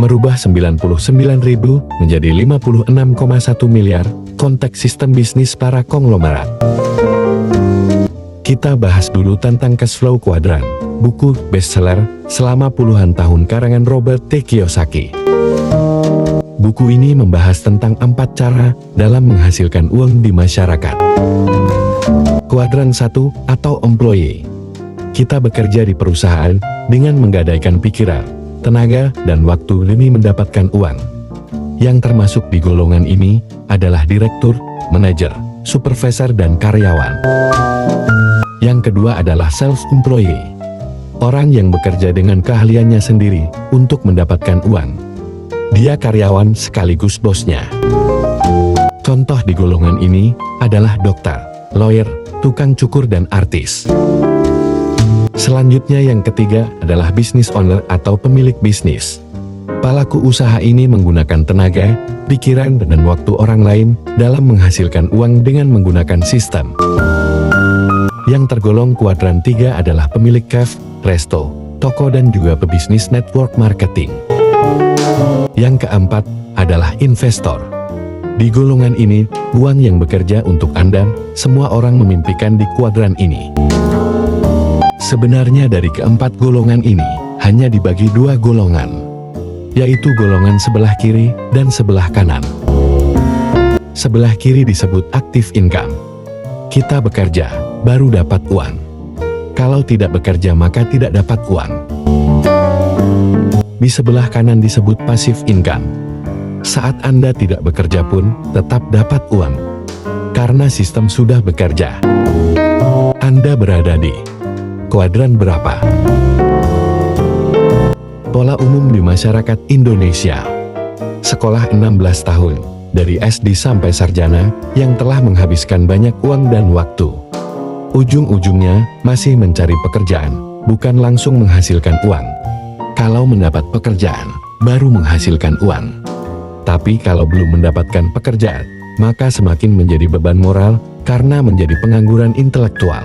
merubah 99.000 menjadi 56,1 miliar, konteks sistem bisnis para konglomerat. Kita bahas dulu tentang cash flow kuadran, buku bestseller selama puluhan tahun karangan Robert T. Kiyosaki. Buku ini membahas tentang 4 cara dalam menghasilkan uang di masyarakat. Kuadran 1 atau employee. Kita bekerja di perusahaan dengan menggadaikan pikiran, tenaga, dan waktu demi mendapatkan uang. Yang termasuk di golongan ini adalah direktur, manajer, supervisor, dan karyawan. Yang kedua adalah self-employee. Orang yang bekerja dengan keahliannya sendiri untuk mendapatkan uang. Dia karyawan sekaligus bosnya. Contoh di golongan ini adalah dokter, lawyer, tukang cukur, dan artis. Selanjutnya yang ketiga adalah business owner atau pemilik bisnis. Pelaku usaha ini menggunakan tenaga, pikiran, dan waktu orang lain dalam menghasilkan uang dengan menggunakan sistem. Yang tergolong kuadran 3 adalah pemilik cafe, resto, toko, dan juga pebisnis network marketing. Yang keempat adalah investor. Di golongan ini, uang yang bekerja untuk Anda, semua orang memimpikan di kuadran ini. Sebenarnya dari keempat golongan ini, hanya dibagi 2 golongan, yaitu golongan sebelah kiri dan sebelah kanan. Sebelah kiri disebut active income. Kita bekerja, baru dapat uang. Kalau tidak bekerja maka tidak dapat uang. Di sebelah kanan disebut passive income. Saat Anda tidak bekerja pun tetap dapat uang, karena sistem sudah bekerja. Anda berada di kuadran berapa? Pola umum di masyarakat Indonesia. Sekolah 16 tahun, dari SD sampai sarjana, yang telah menghabiskan banyak uang dan waktu. Ujung-ujungnya masih mencari pekerjaan, bukan langsung menghasilkan uang. Kalau mendapat pekerjaan, baru menghasilkan uang. Tapi kalau belum mendapatkan pekerjaan, maka semakin menjadi beban moral karena menjadi pengangguran intelektual.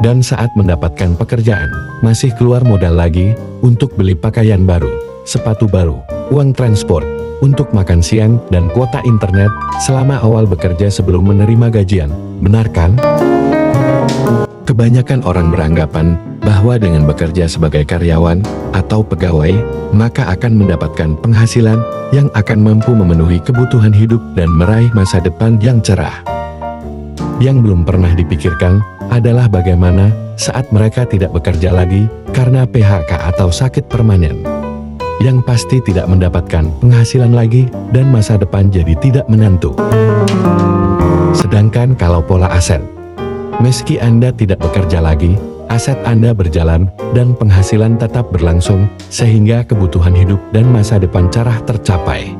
Dan saat mendapatkan pekerjaan, masih keluar modal lagi untuk beli pakaian baru, sepatu baru, uang transport, untuk makan siang, dan kuota internet selama awal bekerja sebelum menerima gajian. Benar kan? Kebanyakan orang beranggapan bahwa dengan bekerja sebagai karyawan atau pegawai, maka akan mendapatkan penghasilan yang akan mampu memenuhi kebutuhan hidup dan meraih masa depan yang cerah. Yang belum pernah dipikirkan adalah bagaimana saat mereka tidak bekerja lagi karena PHK atau sakit permanen. Yang pasti tidak mendapatkan penghasilan lagi dan masa depan jadi tidak menentu. Sedangkan kalau pola aset, meski Anda tidak bekerja lagi, aset Anda berjalan dan penghasilan tetap berlangsung sehingga kebutuhan hidup dan masa depan cerah tercapai.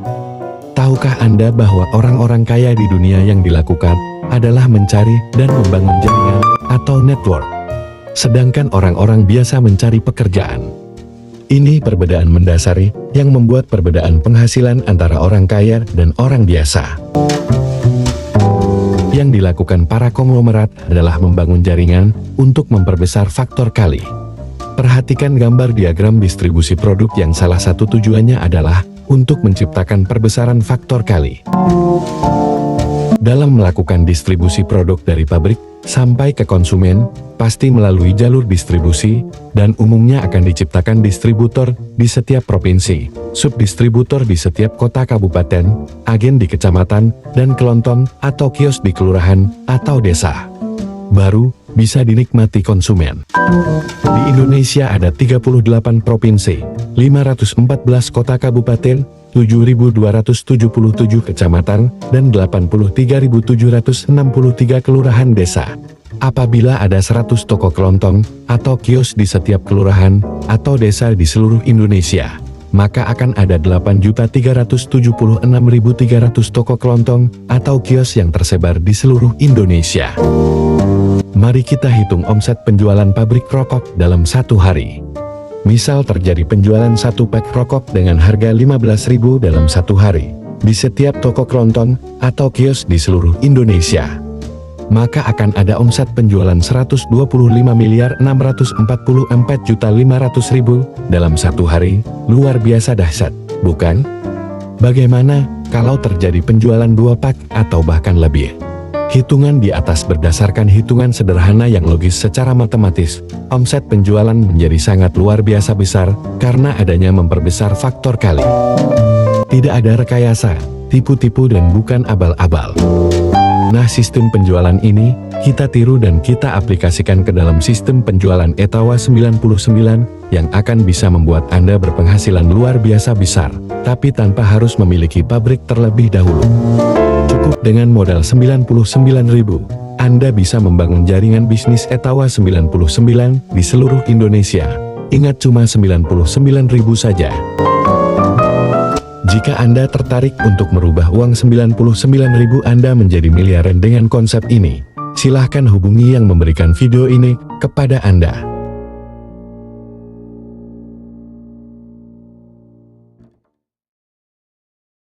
Tahukah Anda bahwa orang-orang kaya di dunia yang dilakukan adalah mencari dan membangun jaringan atau network, sedangkan orang-orang biasa mencari pekerjaan? Ini perbedaan mendasari yang membuat perbedaan penghasilan antara orang kaya dan orang biasa. Yang dilakukan para konglomerat adalah membangun jaringan untuk memperbesar faktor kali. Perhatikan gambar diagram distribusi produk yang salah satu tujuannya adalah untuk menciptakan perbesaran faktor kali. Dalam melakukan distribusi produk dari pabrik sampai ke konsumen, pasti melalui jalur distribusi, dan umumnya akan diciptakan distributor di setiap provinsi, subdistributor di setiap kota kabupaten, agen di kecamatan, dan kelontong atau kios di kelurahan atau desa. Baru bisa dinikmati konsumen. Di Indonesia ada 38 provinsi, 514 kota kabupaten, 7.277 kecamatan, dan 83.763 kelurahan desa. Apabila ada 100 toko kelontong atau kios di setiap kelurahan atau desa di seluruh Indonesia, maka akan ada 8.376.300 toko kelontong atau kios yang tersebar di seluruh Indonesia. Mari kita hitung omset penjualan pabrik rokok dalam satu hari. Misal terjadi penjualan satu pak rokok dengan harga 15.000 dalam satu hari di setiap toko kelontong atau kios di seluruh Indonesia, maka akan ada omset penjualan 125.644.500.000 dalam satu hari. Luar biasa dahsyat. bukan? Bagaimana kalau terjadi penjualan 2 pak atau bahkan lebih? Hitungan di atas berdasarkan hitungan sederhana yang logis secara matematis, omset penjualan menjadi sangat luar biasa besar karena adanya memperbesar faktor kali. Tidak ada rekayasa, tipu-tipu dan bukan abal-abal. Nah, sistem penjualan ini kita tiru dan kita aplikasikan ke dalam sistem penjualan Etawa 99 yang akan bisa membuat Anda berpenghasilan luar biasa besar, tapi tanpa harus memiliki pabrik terlebih dahulu. Cukup dengan modal 99.000, Anda bisa membangun jaringan bisnis Etawa 99 di seluruh Indonesia. Ingat, cuma 99.000 saja. Jika Anda tertarik untuk merubah uang 99.000 Anda menjadi miliaran dengan konsep ini, silahkan hubungi yang memberikan video ini kepada Anda.